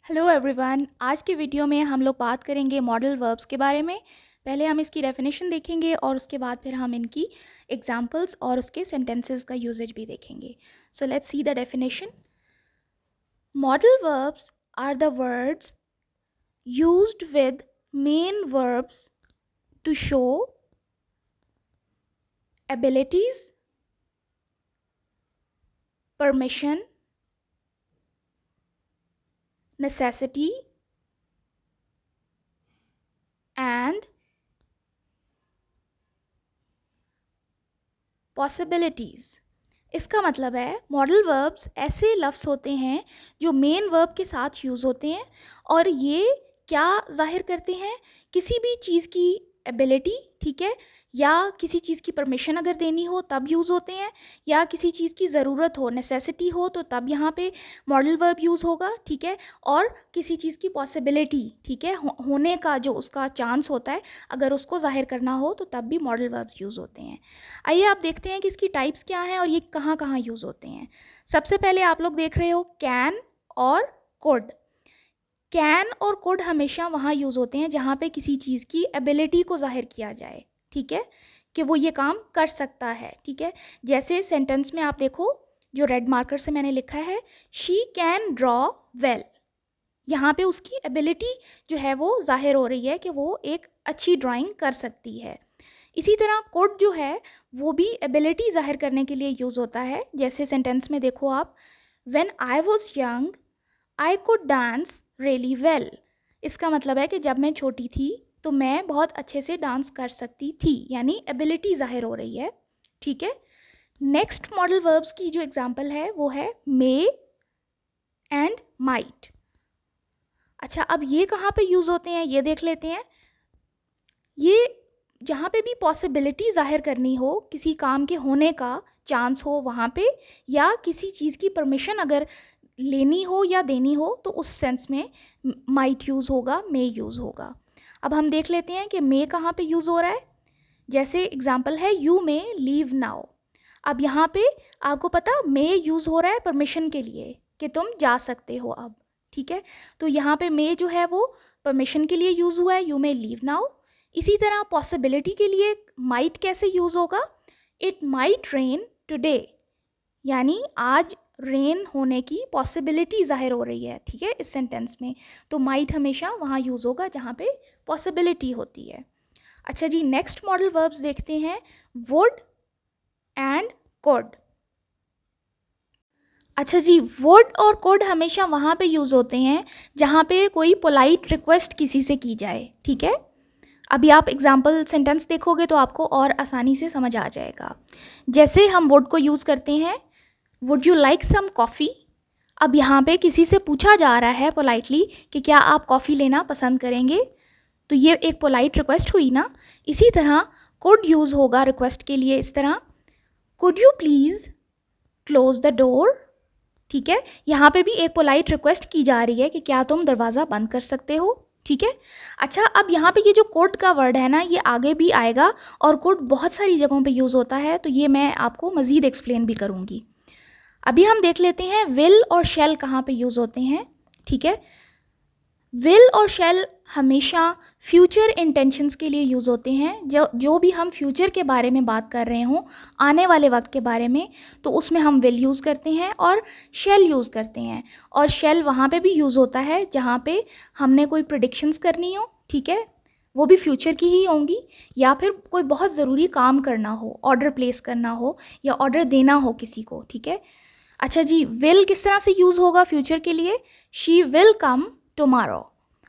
Hello everyone. आज की video में हम लोग बात करेंगे मॉडल वर्ब्स के बारे में। पहले हम इसकी डेफिनेशन देखेंगे और उसके बाद फिर हम इनकी एग्जांपल्स और उसके सेंटेंसेस का यूजेज भी देखेंगे। So let's see the definition. Modal verbs are the words used with main verbs to show abilities, permission, necessity and possibilities। इसका मतलब है मॉडल वर्ब्स ऐसे लफ्ज़ होते हैं जो मेन वर्ब के साथ यूज़ होते हैं और ये क्या जाहिर करते हैं, किसी भी चीज़ की एबिलिटी, ठीक है, या किसी चीज़ की परमिशन अगर देनी हो तब यूज़ होते हैं, या किसी चीज़ की ज़रूरत हो, नेसेसिटी हो तो तब यहाँ पे मॉडल वर्ब यूज़ होगा, ठीक है, और किसी चीज़ की पॉसिबिलिटी, ठीक है, होने का जो उसका चांस होता है अगर उसको जाहिर करना हो तो तब भी मॉडल वर्ब्स यूज़ होते हैं। आइए आप देखते हैं कि इसकी टाइप्स क्या हैं और ये कहाँ कहाँ यूज़ होते हैं। सबसे पहले आप लोग देख रहे हो कैन और कुड। कैन और कुड हमेशा वहाँ यूज़ होते हैं जहाँ पे किसी चीज़ की एबिलिटी को जाहिर किया जाए, ठीक है, कि वो ये काम कर सकता है, ठीक है। जैसे सेंटेंस में आप देखो जो रेड मार्कर से मैंने लिखा है, शी कैन ड्रॉ वेल। यहाँ पे उसकी एबिलिटी जो है वो जाहिर हो रही है कि वो एक अच्छी ड्राइंग कर सकती है। इसी तरह कुड जो है वो भी एबिलिटी जाहिर करने के लिए यूज़ होता है। जैसे सेंटेंस में देखो आप, when I was young I could dance really well. इसका मतलब है कि जब मैं छोटी थी तो मैं बहुत अच्छे से डांस कर सकती थी, यानी एबिलिटी जाहिर हो रही है, ठीक है। नेक्स्ट मॉडल वर्ब्स की जो एग्जांपल है वो है मे एंड माइट। अच्छा, अब ये कहाँ पे यूज़ होते हैं ये देख लेते हैं। ये जहाँ पे भी पॉसिबिलिटी जाहिर करनी हो, किसी काम के होने का चांस हो वहाँ पे, या किसी चीज़ की परमिशन अगर लेनी हो या देनी हो तो उस सेंस में माइट यूज़ होगा, मे यूज़ होगा। अब हम देख लेते हैं कि मे कहाँ पे यूज़ हो रहा है। जैसे एग्जांपल है यू मे लीव नाउ। अब यहाँ पे आपको पता मे यूज़ हो रहा है परमिशन के लिए कि तुम जा सकते हो अब, ठीक है। तो यहाँ पे मे जो है वो परमिशन के लिए यूज़ हुआ है, यू मे लीव नाउ। इसी तरह पॉसिबिलिटी के लिए माइट कैसे यूज़ होगा, इट माइट रेन टुडे, यानी आज रेन होने की पॉसिबिलिटी जाहिर हो रही है, ठीक है, इस सेंटेंस में। तो माइट हमेशा वहाँ यूज़ होगा जहाँ पे पॉसिबिलिटी होती है। अच्छा जी, नेक्स्ट मॉडल वर्ब्स देखते हैं, वुड एंड कुड। अच्छा जी, वुड और कुड हमेशा वहाँ पे यूज़ होते हैं जहाँ पे कोई पोलाइट रिक्वेस्ट किसी से की जाए, ठीक है। अभी आप एग्जाम्पल सेंटेंस देखोगे तो आपको और आसानी से समझ आ जाएगा। जैसे हम वुड को यूज़ करते हैं, would you like some coffee. अब यहाँ पे किसी से पूछा जा रहा है पोलाइटली कि क्या आप कॉफ़ी लेना पसंद करेंगे, तो ये एक पोलाइट रिक्वेस्ट हुई ना। इसी तरह कुड यूज़ होगा रिक्वेस्ट के लिए इस तरह, could you please close the door, ठीक है। यहाँ पे भी एक पोलाइट रिक्वेस्ट की जा रही है कि क्या तुम दरवाज़ा बंद कर सकते हो, ठीक है। अच्छा, अब यहाँ पे ये जो कुड का वर्ड है ना, ये आगे भी आएगा और कुड बहुत सारी जगहों पे यूज़ होता है, तो ये मैं आपको मज़ीद एक्सप्लेन भी करूँगी। अभी हम देख लेते हैं विल और शैल कहाँ पे यूज़ होते हैं, ठीक है। विल और शैल हमेशा फ्यूचर इंटेंशंस के लिए यूज़ होते हैं। जो भी हम फ्यूचर के बारे में बात कर रहे हों, आने वाले वक्त के बारे में, तो उसमें हम विल यूज़ करते हैं और शैल यूज़ करते हैं। और शैल वहाँ पे भी यूज़ होता है जहाँ पे हमने कोई प्रेडिक्शंस करनी हो, ठीक है, वो भी फ्यूचर की ही होंगी, या फिर कोई बहुत ज़रूरी काम करना हो, ऑर्डर प्लेस करना हो या ऑर्डर देना हो किसी को, ठीक है। अच्छा जी, विल किस तरह से यूज़ होगा फ्यूचर के लिए, शी विल कम टुमारो।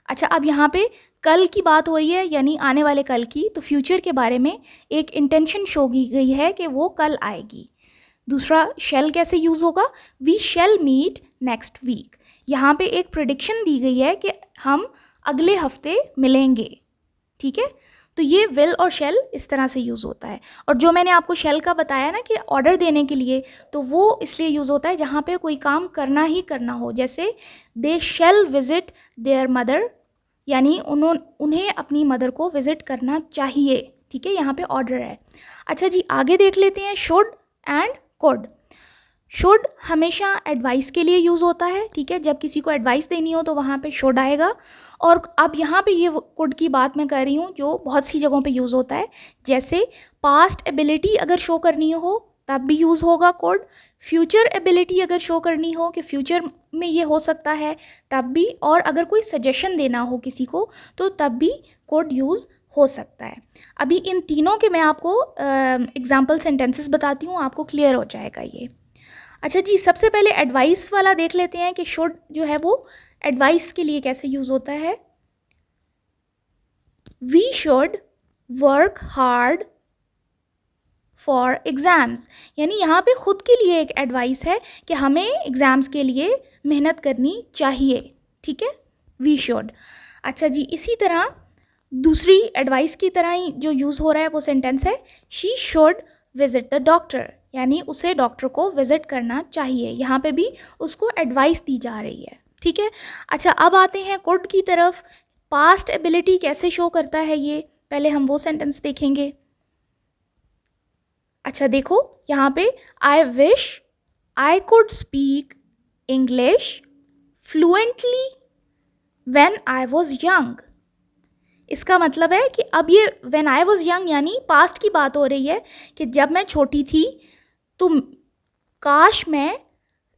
अच्छा, अब यहाँ पे कल की बात हो रही है, यानी आने वाले कल की, तो फ्यूचर के बारे में एक इंटेंशन शो की गई है कि वो कल आएगी। दूसरा शैल कैसे यूज़ होगा, we shall meet next week. यहाँ पे एक प्रेडिक्शन दी गई है कि हम अगले हफ्ते मिलेंगे, ठीक है। तो ये विल और शैल इस तरह से यूज़ होता है। और जो मैंने आपको शैल का बताया ना कि ऑर्डर देने के लिए, तो वो इसलिए यूज़ होता है जहाँ पे कोई काम करना ही करना हो। जैसे दे शैल विजिट देयर मदर, यानी उन्हें अपनी मदर को विज़िट करना चाहिए, ठीक है, यहाँ पे ऑर्डर है। अच्छा जी, आगे देख लेते हैं शुड एंड कुड। शुड हमेशा एडवाइस के लिए यूज़ होता है, ठीक है, जब किसी को एडवाइस देनी हो तो वहाँ पे शुड आएगा। और अब यहाँ पे ये कुड की बात मैं कर रही हूँ जो बहुत सी जगहों पे यूज़ होता है, जैसे पास्ट एबिलिटी अगर शो करनी हो तब भी यूज़ होगा कुड, फ्यूचर एबिलिटी अगर शो करनी हो कि फ्यूचर में ये हो सकता है तब भी, और अगर कोई सजेशन देना हो किसी को तो तब भी कुड यूज़ हो सकता है। अभी इन तीनों के मैं आपको एग्जाम्पल सेंटेंसेस बताती हूँ, आपको क्लियर हो जाएगा ये। अच्छा जी, सबसे पहले एडवाइस वाला देख लेते हैं कि शुड जो है वो एडवाइस के लिए कैसे यूज़ होता है। We should work hard for exams, यानी यहाँ पे खुद के लिए एक एडवाइस है कि हमें एग्ज़ाम्स के लिए मेहनत करनी चाहिए, ठीक है, वी शुड। अच्छा जी, इसी तरह दूसरी एडवाइस की तरह ही जो यूज़ हो रहा है वो सेंटेंस है she should visit the doctor, यानी उसे डॉक्टर को विजिट करना चाहिए, यहाँ पे भी उसको एडवाइस दी जा रही है, ठीक है। अच्छा, अब आते हैं कुड की तरफ। पास्ट एबिलिटी कैसे शो करता है ये, पहले हम वो सेंटेंस देखेंगे। अच्छा देखो यहाँ पे, I wish I could speak English fluently when I was young. इसका मतलब है कि अब ये व्हेन आई वॉज यंग यानी पास्ट की बात हो रही है कि जब मैं छोटी थी तो काश मैं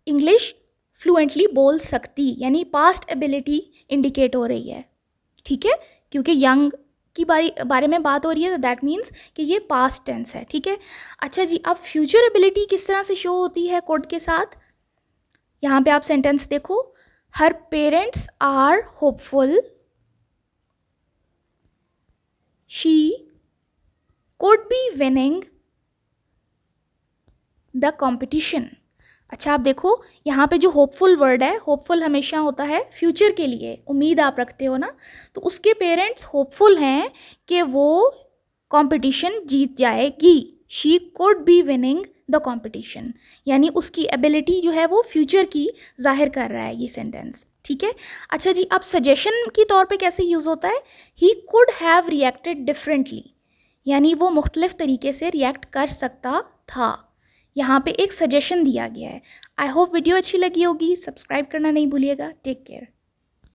इंग्लिश फ्लुएंटली बोल सकती, यानी पास्ट एबिलिटी इंडिकेट हो रही है, ठीक है, क्योंकि यंग की बारे में बात हो रही है तो दैट मीन्स कि ये पास्ट टेंस है, ठीक है। अच्छा जी, अब फ्यूचर एबिलिटी किस तरह से शो होती है कोड के साथ, यहाँ पे आप सेंटेंस देखो, हर parents are hopeful she could be winning the competition। अच्छा आप देखो यहाँ पे जो होपफुल वर्ड है, होपफुल हमेशा होता है फ्यूचर के लिए, उम्मीद आप रखते हो ना, तो उसके पेरेंट्स होपफुल हैं कि वो कंपटीशन जीत जाएगी। She could be winning the competition, यानी उसकी एबिलिटी जो है वो फ्यूचर की जाहिर कर रहा है ये सेंटेंस, ठीक है। अच्छा जी, अब सजेशन के तौर पे कैसे यूज़ होता है, he could have reacted differently, यानी वो मुख्तलिफ तरीके से रिएक्ट कर सकता था, यहाँ पे एक सजेशन दिया गया है। आई होप वीडियो अच्छी लगी होगी, सब्सक्राइब करना नहीं भूलिएगा। Take care.